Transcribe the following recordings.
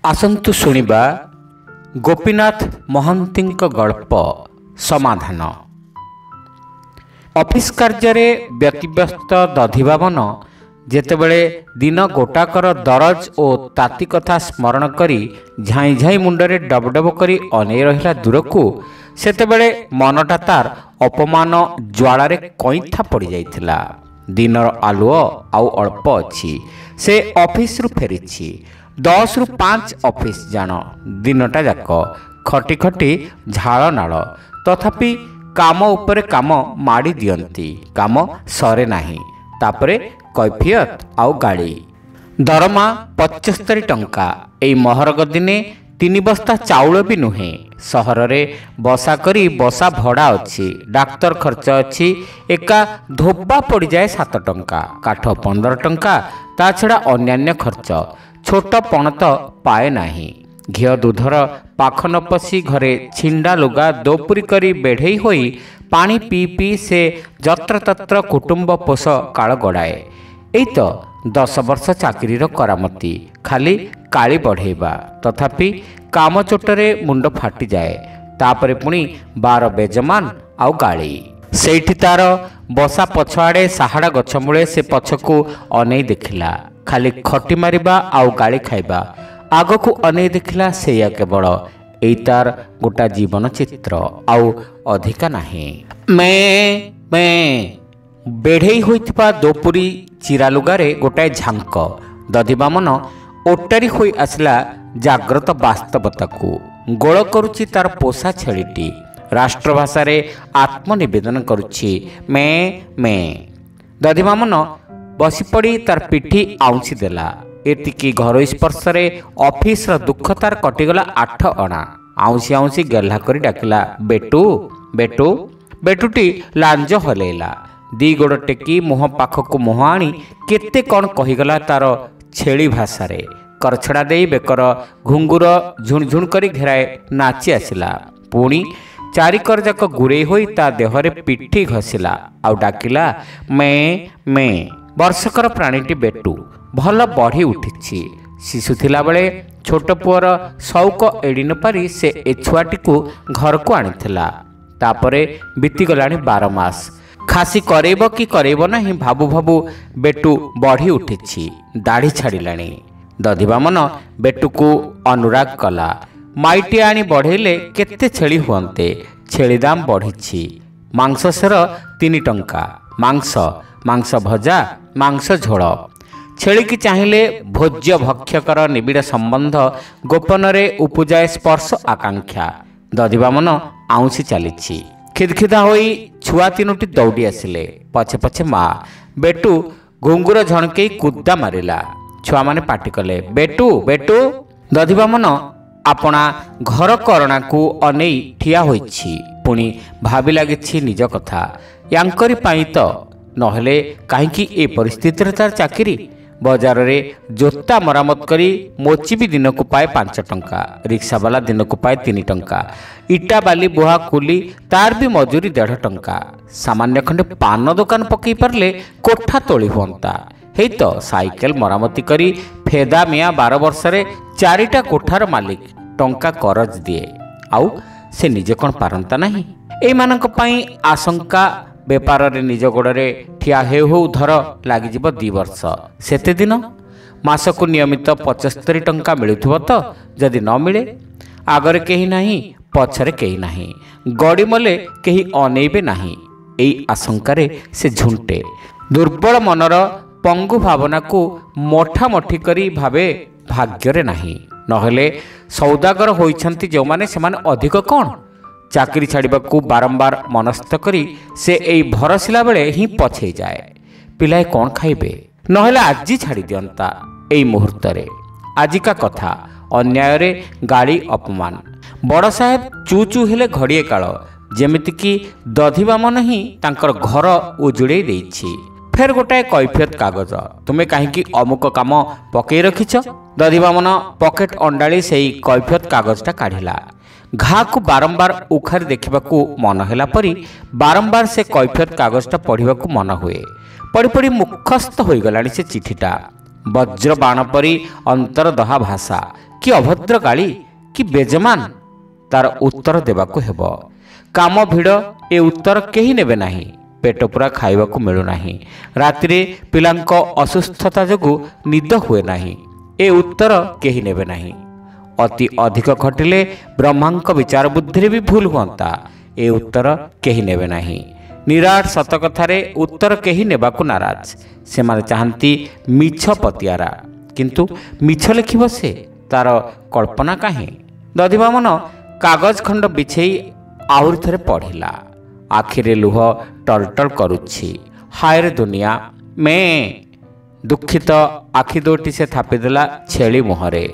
आसन्तु शुणिबा गोपीनाथ महांतीଙ୍କ गल्प समाधान। ऑफिस कार्य व्यतिव्यस्त दधिबामन जेतेबेले दिन गोटाकर दरज और ताती कथा स्मरण करी झाई झाई मुंडरे डबडब करी अनै रहिला दूरकू सेतेबेले मनटा तार अपमान ज्वालारे कईथा पड़ जाइथिला। दिनर आलुओ आउ अल्प अछि। से ऑफिस रु फेरिछि 10 रु 5 ऑफिस जान दिनटा जाक खटी खटी झाल नाल तथापि काम उपरे काम माड़ी दियंती काम सरे नाही। तापरे कैफियत आउ गाड़ी दरमा 75 टंका। एई महरग दिने 3 बस्ता चाउल भी नुहे। सहर रे बसा करी बसा भड़ा अच्छी डाक्तर खर्च अच्छी एका धोबा पड़ जाए 7 टंका काठ 15 टंका ता छड़ा अन्यान्य खर्च छोट पण तो पाए नाही। घिओ दूधर पाख न पशी घरे छिंडा लुगा दोपुरी करी बेढ़ई होई पानी पी पी से जत्र तत्र कुटुंब पोष काल गड़ाए। एई तो 10 वर्ष चाकरीर करामती खाली काली बढ़ेबा तथापि काम चोटरे मुंड फाटी जाए। तापरे पुणी 12 बेजमान आउ गाड़ी। सेठी तार बसा पछआड़े साहाड़ा गछ मूले से पछकू अनै देखिला खाली खटी मारिबा आउ गाड़ी खाइबा। आगकू अनै देखिला सेया केवल एई तार गोटा जीवन चित्र आउ अधिका नाही। मैं बेढ़ई होइथिबा दोपुरी चिरा लुगारे गोटाए झांक दधिबामन ओटारी होई आसला जाग्रत बास्तवताकू। गोल करुछि तार पोषा छेलिटी राष्ट्रभाषा रे आत्मनिवेदन करुछि मैं। दधिबामन बसी पड़ी तार पिठी आउंसी देला। एतिकी घरोई स्पर्श रे ऑफिस दुख तार कटिगला 8 अणा। आउंसी आउंसी गेल्हा करी डाकिला बेटू बेटू। बेटुटी लांज हलेला दी गोड़ टेकी मुह पाखकू मुह आनी केते कौन कहीगला तार छेली भाषा रे। करछड़ा देई बेकर घुंगुर झुणझुण करी घेराए नाची आसिला। पुणी चारिकर जाक गुरेई होई ता देहरे पिठी घसिला आउ डाकिला मैं। वर्षकर प्राणीटी बेटू भल बढ़ी उठिछि। शिशु थिला बेले छोट पुअर सौक एड़ी न पारी से ए छुआटी को घर को आनिथिला। तापरे बीती गलानी 12 मास। खासी करेब कि करेब नहीं भाबू भाबू बेटू बढ़ी उठिछि दाढ़ी छाड़िलानी। दधिबामन बेटू को अनुराग कला। माइटी आनी बढ़ेले केते छेली हुअन्ते। छेली दाम बढ़िछि। मांस सेर 3 टंका। मांस भजा मांस झोल। छेली की चाहिए भोज्य भक्षकर निबिड़ संबंध गोपन रे उपजाए स्पर्श आकांक्षा। दधिबामन आउंसी चलीछि। खिदखिदा होई छुआ 3टी दौड़ी आसिले पछे पछे माँ। बेटू घुंगुर झणकई कुदा मारिला। छुआ माने पाटी कले बेटू बेटू। दधिबामन आपना घर करଣା को अनै ठिया होइछि। पुणी भाबी लागिछि निज कथा यांकरी पाई तो नहले काहींकी ए परिस्थिति रे तार चाकरी। बाजार रे जोता मरामत करी मोची भी दिन को पाए 5 टंका। रिक्शा वाला दिन को पाए 3 टंका। इटा बाली बुहा कुली तार भी मजूरी 1.5 टंका। सामान्य खंडे पान दुकान पकई पारले कोठा तोली हुअंता। हेई तो साइकेल मरामती करी फेदा मिया 12 वर्ष रे 4टा कोठार मालिक टंका करज दिए आउ से निजे कौन पारंता नहीं। एई मानक पई आशंका बेपार रे निज गोड़े ठिया हेउ धर लगिଯିब 2 वर्ष। सेते दिन मासकू नियमित 75 टंका मिलुथिब तो जदि न मिले आगरे केही नाही पछरे केही नाही गड़ी मले केही अनेइबे नाही। एई आशंकारे से झुंटे दुर्बल मनर पंगु भावना को मोठा मोठी करी भावे भाग्य नाही। नहले सौदागर होइछंती जो माने सेमाने अधिक कौन चाकरी छाड़िबा को बारंबार मनस्थ करी से एई भरसिला बेले ही पछे जाए। पिलाए कौन खाइबे नहले आजी छाड़ी दियंता। एई मुहूर्त रे आजिका कथा अन्याय रे गाड़ी अपमान। बड़ साहेब चू चू हेले घड़िए काल जेमिति कि दधिबामन ही तांकर घर उजुड़े देइछि। फेर गोटाए कैफियत कागज तुमे काहींकी अमुक काम पकई रखिछ। दधिबामन पकेट अंडाली सेई कैफियत कागजटा काढ़िला। घा को बारंबार उखारी देखा मन है परी बारंबार से कैफियत कागजटा पढ़ा मन हुए। पढ़ी पढ़ी मुखस्थ हो गलानी से चिठीटा। वज्र बाण परी अंतरदहा भाषा कि अभद्र गाली कि बेजमान तार उत्तर देबाकू हेब। काम भिड़ ए उत्तर केही नेबे नाही। पेट पूरा खाइबाकू मिलू नाही। रातिरे पिलांक असुस्थता जोगु निद हुए नाही। ए उत्तर केही नेबे नाही। अति अधिक घटिले ब्रह्मांक विचार बुद्धि भी भूल हुअंता। ए उत्तर केही नेबे नाही। निराट सत कथारे उत्तर केही नेबाकू नाराज। से माने चाहती मिछ पतियारा, किंतु मिछ लिखिब से तार कल्पना काहे। दधिबामन कागज खंड बिछेई आहुरी थरे पढ़िला। आखिरे लुह टलटल करुछि। हाय रे दुनिया मैं दुखित आखि दोटी से थापिदेला छेली मुहरे।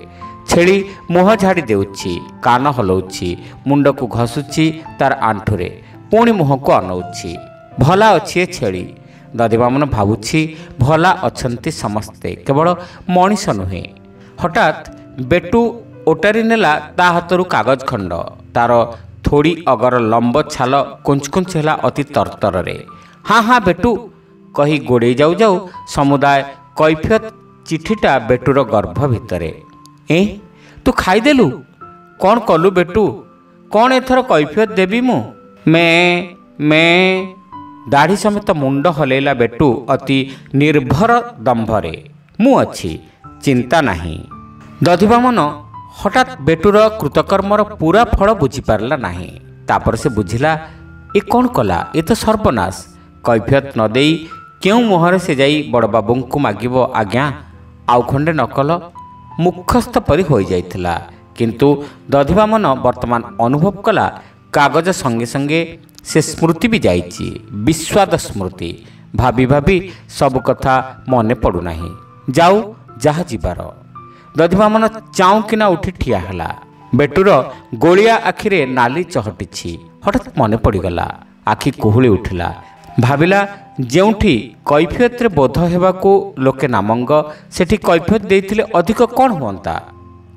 छेली मुह झाड़ी देउछि, कान हलौछि, मुंड को घसुछि तार आंठुरे, पुणी मुह को अनौछि। भला अछि ए छेली। दधिबामन भाबुछि भला अछंती समस्ते, केवल मनीष नुहे। हठात बेटू ओटारी नेला ता हाथरू कागज खंड। तार थोड़ी अगर लंब छाल कुंच कुंच है अति तरतर रे। हाँ हाँ बेटू कही गोड़े जाऊ जाऊ समुदाय कैफियत चिठीटा बेटूर गर्भ भितरे। ए तू खाईदेलु? कौन कलु बेटू? कौन एथर कैफियत देवी मु? मैं दाढ़ी समेत मुंड हलैला बेटू अति निर्भर दंभरे। मु अच्छी, चिंता नहीं। दधिबामन हठात बेटूर कृतकर्मर पूरा फल बुझीपारा नहीं। तापर से बुझिला ए कौन कला, ए तो सर्वनाश। कैफियत न देई क्यों मुहर से जाई बड़ बाबू को मागिब आज्ञा? आउ खंडे नकल मुखस्थ परी हो जाइथिला। किंतु दधिबामन वर्तमान अनुभव कला कागज संगे संगे से स्मृति भी जाइछि, विस्वाद स्मृति। भाभी भाभी सब कथा मने पड़ू नाही। जाऊ जहा जीवार। दधिबामन चाऊ किना उठी ठिया हला। बेटूर गोलिया आखिरे नाली चहटिछि। हठात मने पड़गला। आखि कुहुली उठिला। भाविला जेउठी कैफियत रे बोध हेबाकू लोके नामंग, सेठी कैफियत देइथिले अधिक कौन हुअंता?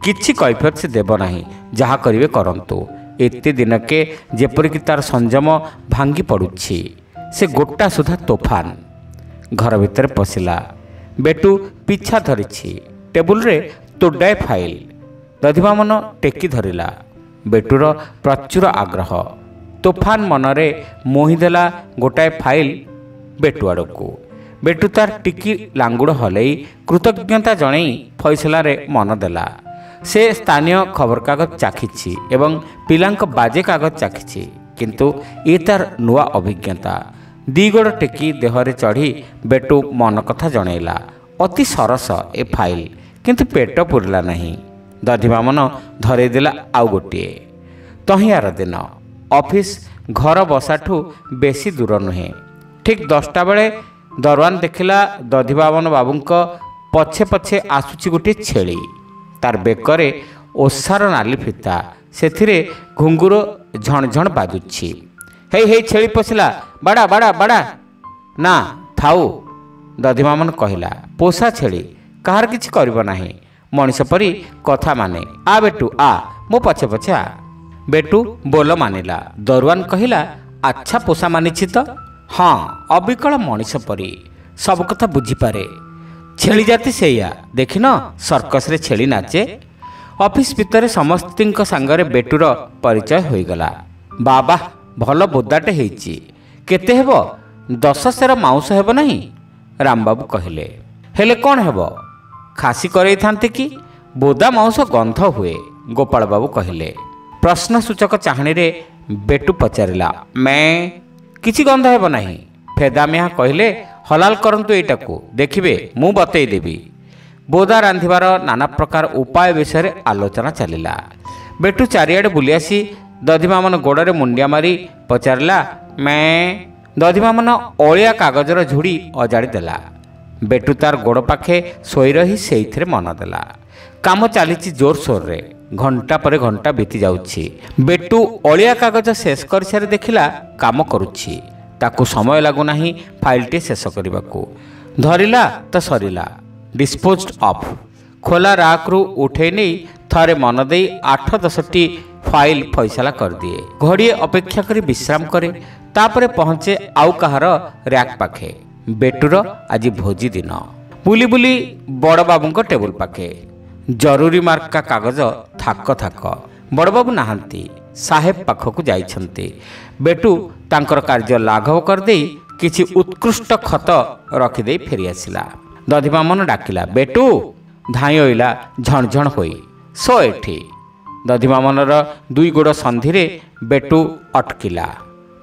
किछि कैफियत से देव नाही। जहा करिवे करंतु। एते दिनके जेपरिक तार संयम भांगी पड़ुछि। से गोटा सुधा तोफान। घर भितर पशिला। बेटू पिछा धरिछि। टेबुल रे तोडाए फाइल। दधिबामन टेकी धरिला। बेटूर प्रचुर आग्रह। तोफान मनरे मोहिदेला गोटाए फाइल बेटू आड़कू। बेटू तार टिकी लांगुड़ हलई कृतज्ञता जणई फैसला रे मन देला। से स्थानीय खबरकागज चाखिछि एवं पिलांक बाजे कागज चाखिछि, किंतु ए तार नुआ अभिज्ञता। दिगोड़ टेकी देहरे चढ़ी बेटू मन कथा जणैला। अति सरस ए फाइल, किंतु पेट पुरला नहीं। दधिबामन धरे देला आउ गोटिए। तहियार दिन ऑफिस घर बसाठू बेसी दूर नुहे। ठीक 10टा बेले दरवान देखिला दधिबामन बाबूंक पछे पछे आसुची गोटे छेली। तार बेकरे ओसार नाली फिता, सेथिरे घुंगुर झणझण बाजुछि। हे हे छेली पशिला, बाड़ा बाड़ा बाड़ा। ना थाऊ, दधिबामन कहिला। पोषा छेली, कहार किछि करिब नाही। मनीष परी कथा माने। आ बेटू आ, मो पछे पछे आ। बेटू बोल मानिला। दरवान कहिला, अच्छा पोषा मानिछि तो? हाँ, अबिकल मनीष परी सब कथा बुझीपारे। छेली जाति सेया, देखिन सर्कस रे छेली नाचे। ऑफिस भितर समस्तिंक सांगरे बेटूर परिचय होईगला। बाबा भल बोदाटे हेइछि। केते हेबो? 10 सेर माउस हेबो नहीं? रामबाबू कहिले। हेले कौन हेबो? खासी करई थांते कि? बोदा माउस गंध हुए, गोपाल बाबू कहिले। प्रश्नसूचक चाहणी रे बेटू पचारिला। मैं किछि गंध हेबो नहीं। फेदामिया कहिले, हलाल करंतु एटाकू, देखिबे मु बतई देबी। बोदा रांधिबार नाना प्रकार उपाय विषय आलोचना चलिला। बेटू चारिआडे बुली आसी दधिबामन गोड़े मुंडिया मारी पचारिला, मैं। दधिबामन अलिया कागजर झुड़ी अजाड़ी देला। बेटू तार गोड़ पाखे शोई रही सेइथिरे मन देला। काम चलीछि जोरसोर रे। घंटा परे घंटा बीती जाउछि। बेटू अलिया कागज शेष कर सारी देखिला काम करुछि। ताकू समय लागू नाही फाइलटी शेष करबाकू। धरिला तो सरिला। Disposed of. खोला राक्रु उठे नहीं थरे मन दे 8-10टी फाइल फैसला कर दिए। घड़िए अपेक्षा करी विश्राम करे। तापरे पहुँचे आउ कहार रैक पाखे। बेटूर आज भोजी दिन। बुली बुली बड़ बाबूंक टेबुल पाखे। ଜରୁରୀ ମାର୍କା କାଗଜ ଥାକ ଥାକ। ବଡ଼ବାବୁ ନାହାନ୍ତି, ସାହେବ ପାଖକୁ ଯାଇଛନ୍ତି। ବେଟୁ ତାଙ୍କର କାର୍ଯ୍ୟ ଲାଘବ କରିଦେଇ କିଛି ଉତ୍କୃଷ୍ଟ ଖତ ରଖିଦେଇ ଫେରିଆସିଲା। ଦଧିବାମନ ଡାକିଲା, ବେଟୁ। ଧାଇଁ ଅଇଲା ଝଣଝଣ ହୋଇ, ଶୋ ଏଠି। ଦଧିବାମନର ଦୁଇ ଗୋଡ଼ ସନ୍ଧିରେ ବେଟୁ ଅଟକିଲା।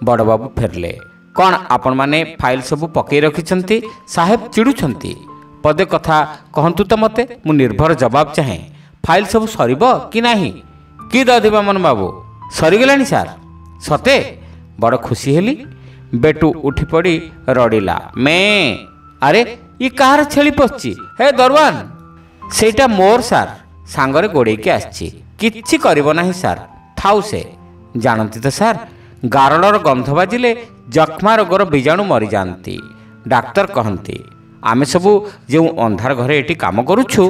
ବଡ଼ବାବୁ ଫେରିଲେ। କ'ଣ ଆପଣମାନେ ଫାଇଲ ସବୁ ପକାଇ ରଖିଛନ୍ତି? ସାହେବ ଚିଡ଼ୁଛନ୍ତି। ପଦେ କଥା କହନ୍ତୁ ତ ମୋତେ, ମୁଁ ନିର୍ଭର ଜବାବ ଚାହେଁ। ଫାଇଲ ସବୁ ସରିବ କି ନାହିଁ? କି ଦଧିବାମନ ବାବୁ, ସରିଗଲାଣି ସାର୍। ସତେ? ବଡ଼ ଖୁସି ହେଲି। ବେଟୁ ଉଠି ପଡ଼ି ରଡ଼ିଲା, ମେଁ। ଆରେ ଇ କାହାର ଛେଳି ପଶିଛି? ହେ ଦରୱାନ। ସେଇଟା ମୋର ସାର୍, ସାଙ୍ଗରେ ଗୋଡ଼େଇକି ଆସିଛି। କିଛି କରିବ ନାହିଁ ସାର୍, ଥାଉ ସେ। ଜାଣନ୍ତି ତ ସାର୍, ଗାରଳର ଗନ୍ଧ ବାଜିଲେ ଯକ୍ଷ୍ମା ରୋଗର ବୀଜାଣୁ ମରିଯାଆନ୍ତି। ଡାକ୍ତର କହନ୍ତି। ଆମେ ସବୁ ଯେଉଁ ଅନ୍ଧାର ଘରେ ଏଠି କାମ କରୁଛୁ।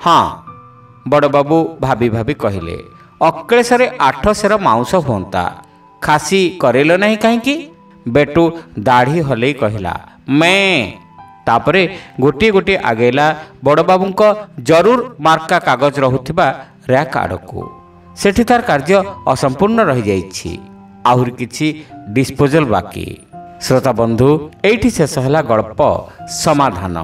ହଁ, ବଡ଼ବାବୁ ଭାବି ଭାବି କହିଲେ, ଅକ୍ଳେଶରେ 8 ସେର ମାଉଁସ ହୁଅନ୍ତା। ଖାସି କରେଇଲ ନାହିଁ କାହିଁକି? ବେଟୁ ଦାଢ଼ି ହଲେଇ କହିଲା, ମେଁ। ତାପରେ ଗୋଟିଏ ଗୋଟିଏ ଆଗେଇଲା ବଡ଼ବାବୁଙ୍କ ଜରୁର ମାର୍କା କାଗଜ ରହୁଥିବା ର୍ୟାକ୍ ଆଡ଼କୁ। ସେଠି ତାର କାର୍ଯ୍ୟ ଅସମ୍ପୂର୍ଣ୍ଣ ରହିଯାଇଛି। ଆହୁରି କିଛି ଡିସ୍ପୋଜାଲ ବାକି। ଶ୍ରୋତା ବନ୍ଧୁ, ଏଇଠି ଶେଷ ହେଲା ଗଳ୍ପ ସମାଧାନ।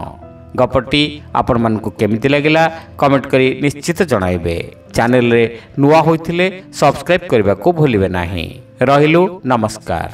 ଗପଟି ଆପଣମାନଙ୍କୁ କେମିତି ଲାଗିଲା କମେଣ୍ଟ କରି ନିଶ୍ଚିତ ଜଣାଇବେ। ଚ୍ୟାନେଲରେ ନୂଆ ହୋଇଥିଲେ ସବସ୍କ୍ରାଇବ୍ କରିବାକୁ ଭୁଲିବେ ନାହିଁ। ରହିଲୁ, ନମସ୍କାର।